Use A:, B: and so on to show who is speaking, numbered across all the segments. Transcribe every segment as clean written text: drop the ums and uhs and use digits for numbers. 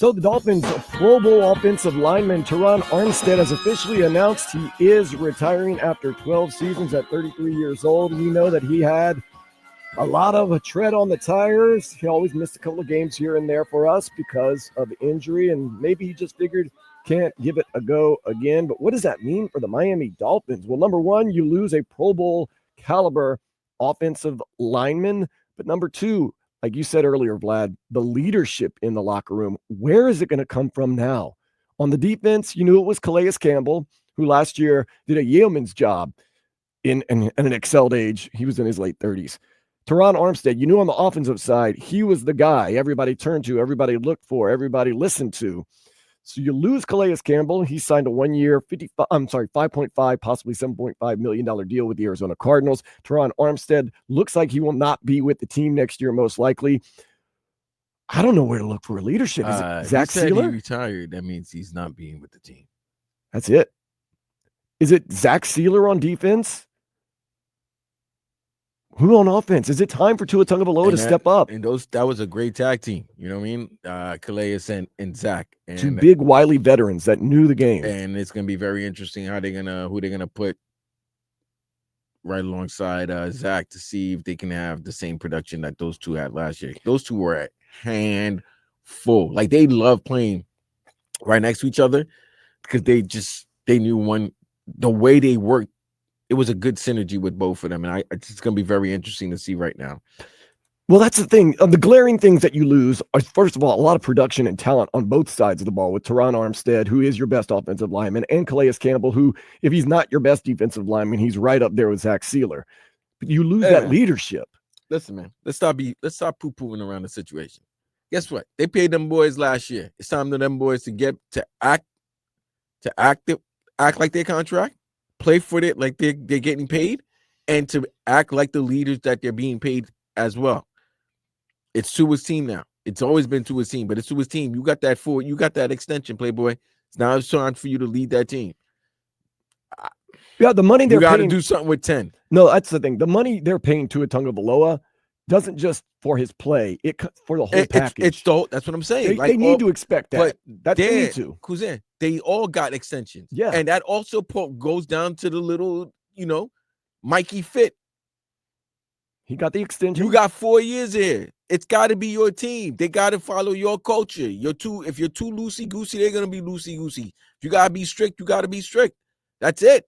A: So the Dolphins' Pro Bowl offensive lineman Terron Armstead has officially announced he is retiring after 12 seasons at 33 years old. We know that he had a lot of a tread on the tires. He always missed a couple of games here and there for us because of injury, and maybe he just figured can't give it a go again. But what does that mean for the Miami Dolphins? Well, number one, you lose a Pro Bowl caliber offensive lineman, but number two, like you said earlier, Vlad, the leadership in the locker room, where is it going to come from now? On the defense, you knew it was Calais Campbell, who last year did a yeoman's job in an excelled age. He was in his late 30s. Terron Armstead, you knew on the offensive side, he was the guy everybody turned to, everybody looked for, everybody listened to. So you lose Calais Campbell. He signed a 1 year, $5.5, possibly $7.5 million deal with the Arizona Cardinals. Terron Armstead looks like he will not be with the team next year, most likely. I don't know where to look for leadership. Is it Zach
B: he said
A: Sealer?
B: He retired. That means he's not being with the team.
A: That's it. Is it Zach Sealer on defense? Who on offense? Is it time for Tua Tagovailoa to step up?
B: And that was a great tag team. You know what I mean? Calais and Zach. And
A: two big, wily veterans that knew the game.
B: And it's gonna be very interesting who they're gonna put right alongside Zach to see if they can have the same production that those two had last year. Those two were a handful. Like, they love playing right next to each other because they knew the way they worked. It was a good synergy with both of them, and it's going to be very interesting to see right now.
A: Well, that's the thing. The glaring things that you lose are, first of all, a lot of production and talent on both sides of the ball with Terron Armstead, who is your best offensive lineman, and Calais Campbell, who, if he's not your best defensive lineman, he's right up there with Zach Sealer. But you lose that leadership.
B: Listen, man, let's stop poo-pooing around the situation. Guess what? They paid them boys last year. It's time for them boys to act like their contract. Play for it like they're getting paid, and to act like the leaders that they're being paid as well. It's Tua's team now. It's always been Tua's team, but it's Tua's team. You got that extension, Playboy. Now it's time for you to lead that team.
A: Yeah, the money they're
B: paying. You got
A: to
B: do something with 10.
A: No, that's the thing. The money they're paying Tua Tagovailoa doesn't just for his play, it for the whole package.
B: That's what I'm saying.
A: They need to expect that. That's they need to.
B: Kuzan, they all got extensions.
A: Yeah.
B: And that also goes down to the little, Mikey Fit.
A: He got the extension.
B: You got 4 years here. It's got to be your team. They got to follow your culture. If you're too loosey-goosey, they're going to be loosey-goosey. If you got to be strict, you got to be strict. That's it.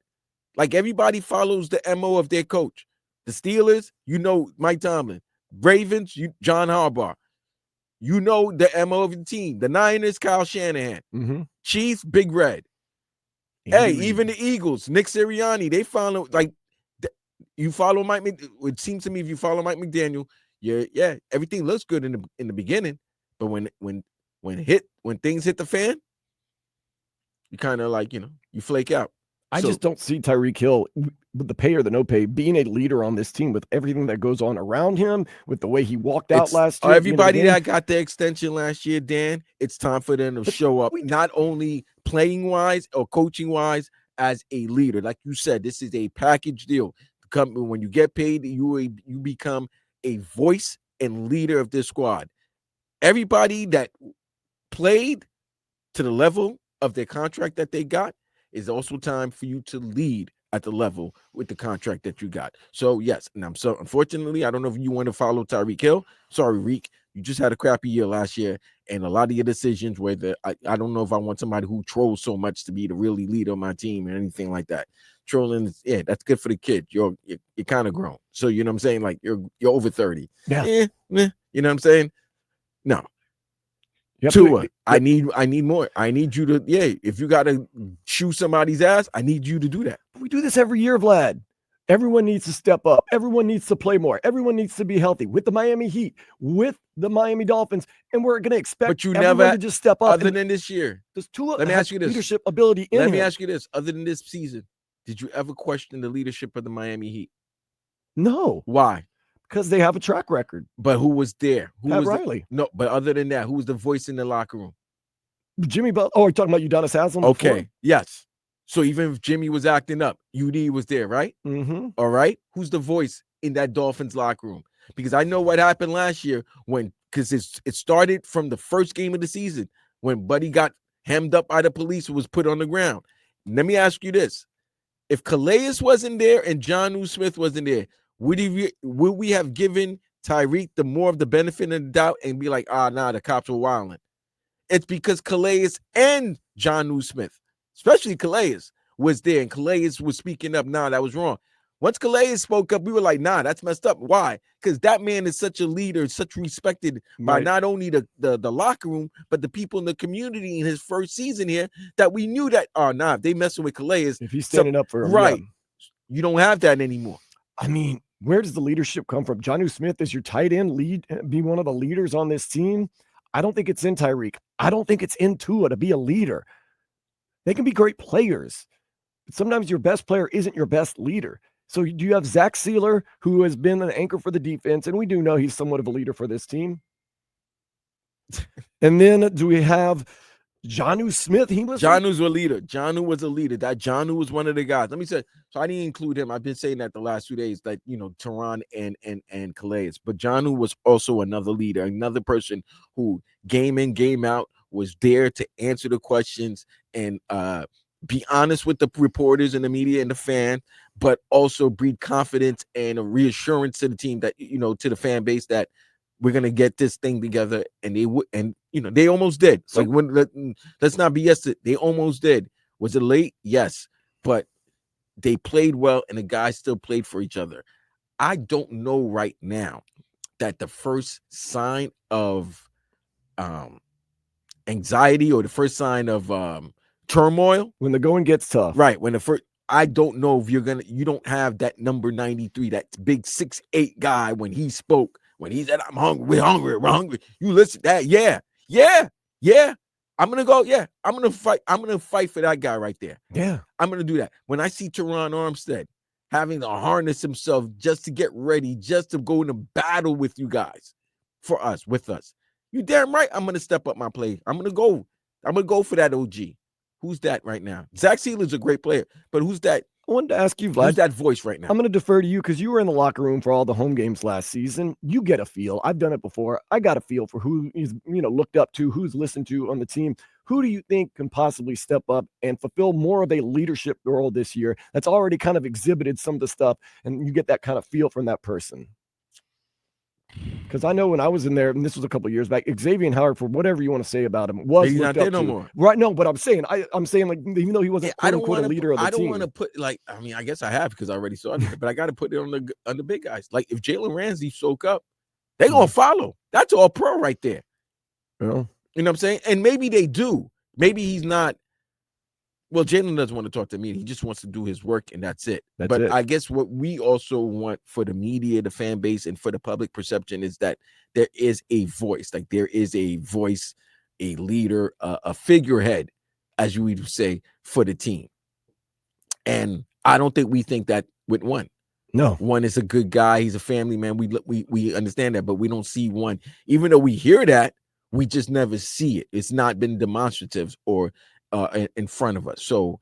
B: Like, everybody follows the MO of their coach. The Steelers, Mike Tomlin. Ravens, John Harbaugh. The MO of the team. The Niners, Kyle Shanahan.
A: Mm-hmm.
B: Chiefs, Big Red. Even the Eagles, Nick Sirianni, they follow, you follow Mike. It seems to me if you follow Mike McDaniel, everything looks good in the beginning, but when things hit the fan, you kind of you flake out.
A: I just don't see Tyreek Hill, with the pay or the no pay, being a leader on this team with everything that goes on around him, with the way he walked out last year.
B: Everybody that got the extension last year, Dan, it's time for them to show up, not only playing wise or coaching wise, as a leader. Like you said, this is a package deal. When you get paid, you become a voice and leader of this squad. Everybody that played to the level of their contract that they got, is also time for you to lead at the level with the contract that you got. So, yes, and unfortunately, I don't know if you want to follow Tyreek Hill. Sorry, Reek. You just had a crappy year last year, and a lot of your decisions were I don't know if I want somebody who trolls so much to be the really leader of my team or anything like that. Trolling, that's good for the kid. You're kind of grown. So, you know what I'm saying? Like, you're over 30.
A: Yeah.
B: You know what I'm saying? No. Tua, I need more. I need you to, if you got to shoot somebody's ass, I need you to do that.
A: We do this every year, Vlad. Everyone needs to step up. Everyone needs to play more. Everyone needs to be healthy with the Miami Heat, with the Miami Dolphins, and we're going to expect everyone to just step up.
B: Other than this year.
A: Does Tua
B: Let me ask you this.
A: Leadership ability in
B: Let
A: him?
B: me ask you this. Other than this season, did you ever question the leadership of the Miami Heat?
A: No.
B: Why?
A: Because they have a track record.
B: But who was there?
A: Pat Riley.
B: No, but other than that, who was the voice in the locker room?
A: Jimmy Butler. Oh, you're talking about Udonis Haslem?
B: Okay,
A: before?
B: yes. So even if Jimmy was acting up, UD was there, right?
A: Mm-hmm.
B: All right. Who's the voice in that Dolphins locker room? Because I know what happened last year because it started from the first game of the season when Buddy got hemmed up by the police and was put on the ground. Let me ask you this. If Calais wasn't there and Jonnu Smith wasn't there, would we have given Tyreek the more of the benefit of the doubt and be like, the cops were wilding? It's because Calais and Jonnu Smith, especially Calais, was there, and Calais was speaking up. That was wrong. Once Calais spoke up, we were like, that's messed up. Why? Because that man is such a leader, such respected by not only the locker room, but the people in the community in his first season here, that we knew that, if they messing with Calais.
A: If he's standing up for him.
B: Right.
A: Yeah.
B: You don't have that anymore.
A: I mean, where does the leadership come from? Jonnu Smith is your tight end, be one of the leaders on this team. I don't think it's in Tyreek. I don't think it's in Tua to be a leader. They can be great players, but sometimes your best player isn't your best leader. So do you have Zach Sealer, who has been an anchor for the defense, and we do know he's somewhat of a leader for this team. And then do we have Jonnu Smith?
B: Jonnu's a leader. Jonnu was a leader. That Jonnu was one of the guys. Let me say, so I didn't include him. I've been saying that the last 2 days, that, Terron and Calais. But Jonnu was also another leader, another person who game in, game out was there to answer the questions and be honest with the reporters and the media and the fan, but also breed confidence and a reassurance to the team that, to the fan base, that we're going to get this thing together. And they would, and they almost did. So, let's not BS it. They almost did. Was it late? Yes. But they played well and the guys still played for each other. I don't know right now that the first sign of anxiety or the first sign of turmoil,
A: when the going gets tough,
B: right? I don't know if you don't have that number 93, that big 6'8" guy when he spoke, when he said, I'm hungry, we're hungry. You listen to that. Yeah. I'm going to go. Yeah. I'm going to fight for that guy right there.
A: Yeah.
B: I'm going to do that. When I see Terron Armstead having to harness himself just to get ready, just to go into battle with you guys, with us. You damn right. I'm going to step up my play. I'm going to go for that OG. Who's that right now? Zach Sealer's a great player, but who's that?
A: I wanted to ask you, Vlad.
B: Who's that voice right now?
A: I'm going to defer to you because you were in the locker room for all the home games last season. You get a feel. I've done it before. I got a feel for who is, looked up to, who's listened to on the team. Who do you think can possibly step up and fulfill more of a leadership role this year that's already kind of exhibited some of the stuff, and you get that kind of feel from that person? Because I know when I was in there, and this was a couple of years back, Xavier Howard, for whatever you want to say about him, was
B: he's
A: looked
B: not there
A: up
B: no
A: to.
B: more.
A: Right? No, but I'm saying like, even though he wasn't quote unquote a leader of the team,
B: I don't want to put I guess I have because I already saw it, but I got to put it on the big guys. Like if Jalen Ramsey soak up, they're gonna follow. That's all pro right there.
A: Yeah.
B: You know what I'm saying? And maybe they do. Maybe he's not. Well, Jalen doesn't want to talk to me. He just wants to do his work, and that's it. But I guess what we also want for the media, the fan base, and for the public perception is that there is a voice. Like there is a voice, a leader, a figurehead, as you would say, for the team. And I don't think we think that with one.
A: No.
B: One is a good guy. He's a family man. We understand that, but we don't see one. Even though we hear that, we just never see it. It's not been demonstrative or in front of us. So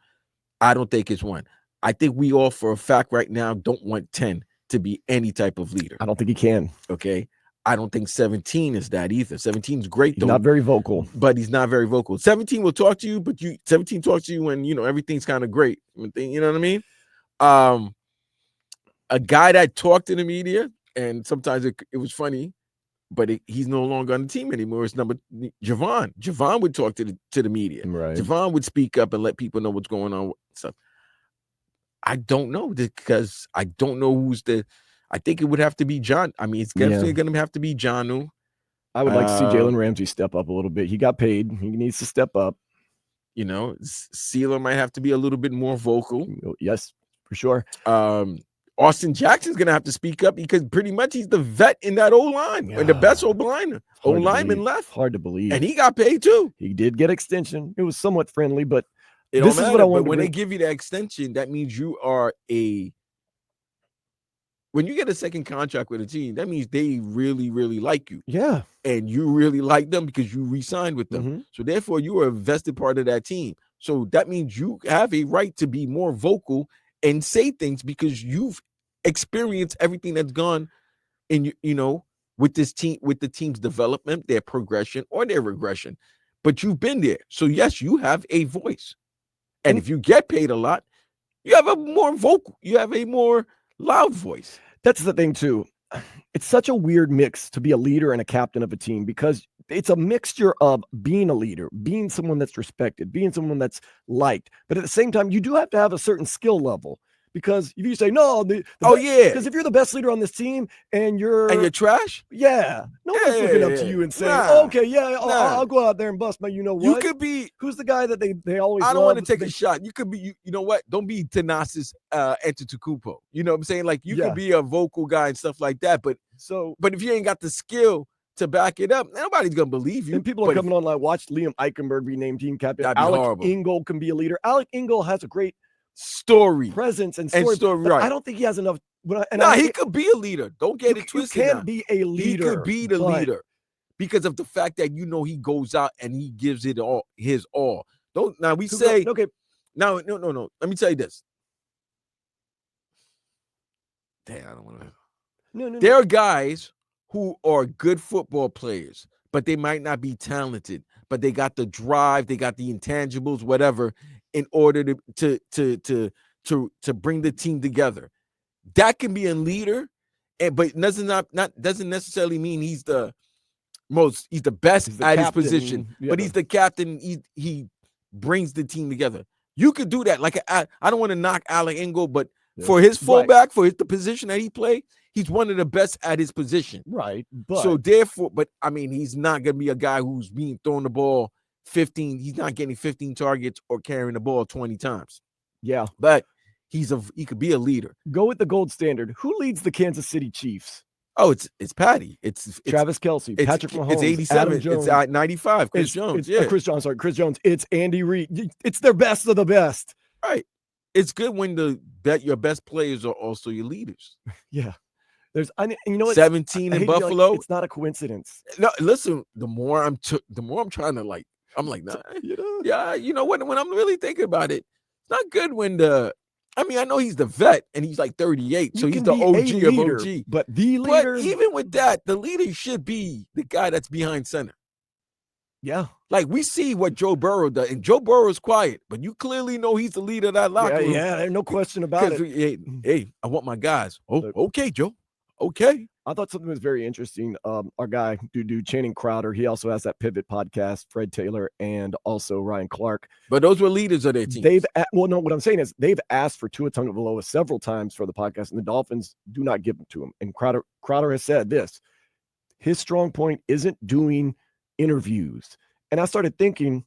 B: I don't think it's one. I think we all for a fact right now don't want 10 to be any type of leader.
A: I don't think he can.
B: Okay. I don't think 17 is that either. 17 is great though.
A: He's not very vocal.
B: But he's not very vocal. 17 will talk to you, but 17 talks to you when everything's kind of great. You know what I mean? A guy that talked in the media, and sometimes it was funny, but he's no longer on the team anymore. It's Javon. Javon would talk to the media.
A: Right.
B: Javon would speak up and let people know what's going on with stuff. I don't know because I don't know who's I think it would have to be John. I mean, it's definitely going to have to be Jonnu.
A: I would like to see Jalen Ramsey step up a little bit. He got paid. He needs to step up.
B: Sealer might have to be a little bit more vocal.
A: Yes, for sure.
B: Austin Jackson's going to have to speak up because pretty much he's the vet in that O-line and the best O-lineman left.
A: Hard to believe.
B: And he got paid too.
A: He did get extension. It was somewhat friendly, but
B: this is what I want. When they give you the extension, that means you are when you get a second contract with a team, that means they really, really like you.
A: Yeah.
B: And you really like them because you re-signed with them. Mm-hmm. So therefore, you are a vested part of that team. So that means you have a right to be more vocal and say things because you've experienced everything that's gone in, with this team, with the team's development, their progression or their regression. but you've been there. So yes, you have a voice. And if you get paid a lot, you have a more loud voice.
A: That's the thing too. It's such a weird mix to be a leader and a captain of a team, because it's a mixture of being a leader, being someone that's respected, being someone that's liked. But at the same time, you do have to have a certain skill level. Because if you say no, because if you're the best leader on this team and you're
B: trash,
A: no one's looking up to you and saying, I'll go out there and bust. But you know what?
B: You could be.
A: Who's the guy that they always?
B: I don't want to take a shot. You could be. You know what? Don't be Thanasis Antetokounmpo. You know what I'm saying? Like you could be a vocal guy and stuff like that. But if you ain't got the skill to back it up, nobody's gonna believe you.
A: And people are coming on like, watch Liam Eichenberg be named team captain.
B: Alec
A: Ingold can be a leader. Alec Ingold has a great
B: story,
A: presence, and story.
B: Right.
A: I don't think he has enough.
B: He could be a leader. Don't get it twisted.
A: You can't be a leader.
B: He could be the leader because of the fact that he goes out and he gives it all his all. No. Let me tell you this. Damn, I don't want to. No. There are guys who are good football players, but they might not be talented, but they got the drive, they got the intangibles, whatever, in order to bring the team together. That can be a leader, but doesn't necessarily mean he's the best at his position. Yeah. But he's the captain. He brings the team together. You could do that. Like I don't want to knock Alec Ingold, but for his fullback, for the position that he played, he's one of the best at his position.
A: Right.
B: So therefore, I mean, he's not going to be a guy who's being thrown the ball 15. He's not getting 15 targets or carrying the ball 20 times.
A: Yeah.
B: But he could be a leader.
A: Go with the gold standard. Who leads the Kansas City Chiefs?
B: Oh, it's Patty. It's
A: Travis Kelce, Patrick Mahomes.
B: It's 87.
A: Adam Jones.
B: It's 95. Chris Jones.
A: Chris Jones. It's Andy Reid. It's their best of the best.
B: Right. It's good when your best players are also your leaders.
A: Yeah. You know,
B: 17 in Buffalo.
A: It's not a coincidence.
B: No, listen. The more I'm trying to I'm like, nah. Yeah. You know when I'm really thinking about it, it's not good when I know he's the vet and he's like 38, so he's the OG of OG.
A: But the leader,
B: even with that, the leader should be the guy that's behind center.
A: Yeah.
B: Like we see what Joe Burrow does, and Joe Burrow's quiet, but you clearly know he's the leader of that locker room.
A: Yeah, there's no question about it.
B: Hey, I want my guys. Oh, okay, Joe. Okay.
A: I thought something was very interesting. Our guy, Channing Crowder, he also has that Pivot podcast, Fred Taylor, and also Ryan Clark.
B: But those were leaders of their team.
A: What I'm saying is they've asked for Tua Tagovailoa several times for the podcast, and the Dolphins do not give them to him. And Crowder has said this: his strong point isn't doing interviews. And I started thinking,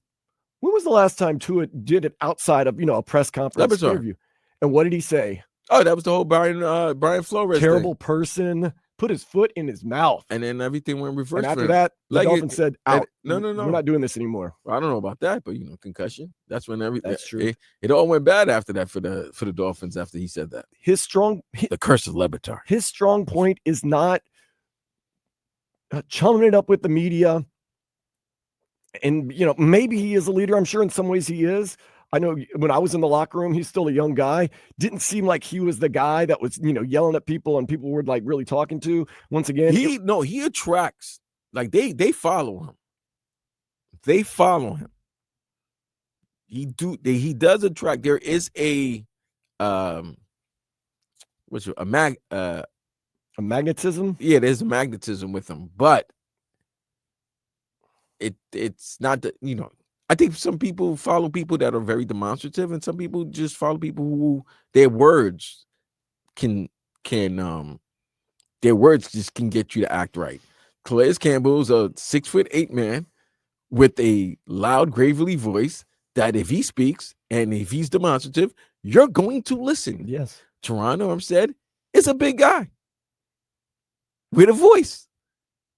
A: when was the last time Tua did it outside of a press conference interview? And what did he say?
B: Oh, that was the whole Brian Flores
A: terrible
B: thing.
A: Person. Put his foot in his mouth.
B: And then everything went reverse.
A: And after that, the Dolphins said, out.
B: No.
A: We're not doing this anymore.
B: Well, I don't know about that, but concussion. That's when everything.
A: That's true.
B: It all went bad after that for the Dolphins after he said that.
A: The
B: curse of Levitar.
A: His strong point is not chumming it up with the media. And, maybe he is a leader. I'm sure in some ways he is. I know when I was in the locker room, he's still a young guy. Didn't seem like he was the guy that was, yelling at people and people were like really talking to. Once again,
B: he attracts. Like they follow him. They follow him. He does attract. There is a
A: magnetism.
B: Yeah, there's a magnetism with him, but it's not that I think some people follow people that are very demonstrative, and some people just follow people who their words can their words just can get you to act right. Calais Campbell's a 6'8" man with a loud, gravelly voice that if he speaks and if he's demonstrative, you're going to listen.
A: Yes.
B: Terron Armstead is a big guy with a voice.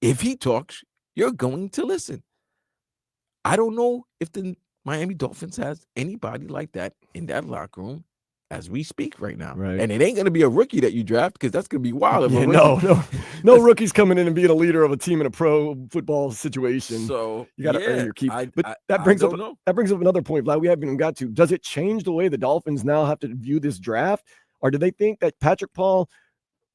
B: If he talks, you're going to listen. I don't know if the Miami Dolphins has anybody like that in that locker room as we speak right now.
A: Right.
B: And it ain't going to be a rookie that you draft because that's going to be wild.
A: Yeah, no rookies coming in and being a leader of a team in a pro football situation.
B: So
A: you got to earn your keep. But that brings up another point, Vlad, we haven't even got to. Does it change the way the Dolphins now have to view this draft? Or do they think that Patrick Paul,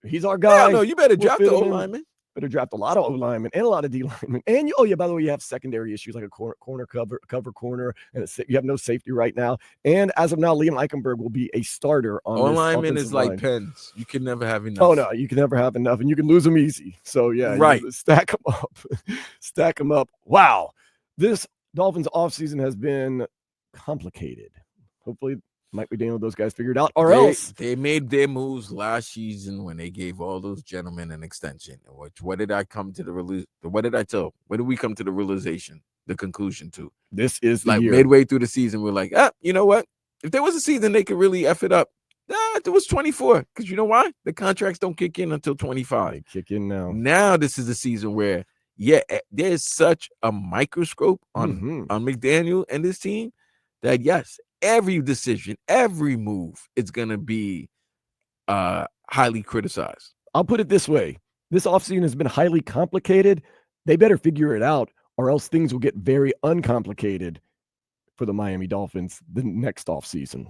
A: he's our guy?
B: No, you better draft the O-lineman.
A: better draft a lot of O linemen and a lot of D linemen. And oh yeah, by the way, you have secondary issues like a corner cover corner, and you have no safety right now. And as of now, Liam Eichenberg will be a starter on this
B: lineman is like
A: line.
B: pens. You can never have enough.
A: Oh no, you can never have enough, and you can lose them easy. So yeah,
B: right.
A: Stack them up, stack them up. Wow, this Dolphins offseason has been complicated. Hopefully, Mike McDaniel, those guys figured out, or else
B: they made their moves last season when they gave all those gentlemen an extension. What did I come to the release? What did I tell? What did we come to the realization, the conclusion to?
A: This is the
B: like
A: year.
B: Midway through the season, we're like, you know what? If there was a season they could really F it up, it was 24. Because you know why? The contracts don't kick in until 25.
A: They kick in now.
B: Now this is a season where, there's such a microscope on McDaniel and his team that yes, every decision, every move, it's gonna be highly criticized.
A: I'll put it this way: this offseason has been highly complicated. They better figure it out, or else things will get very uncomplicated for the Miami Dolphins the next offseason.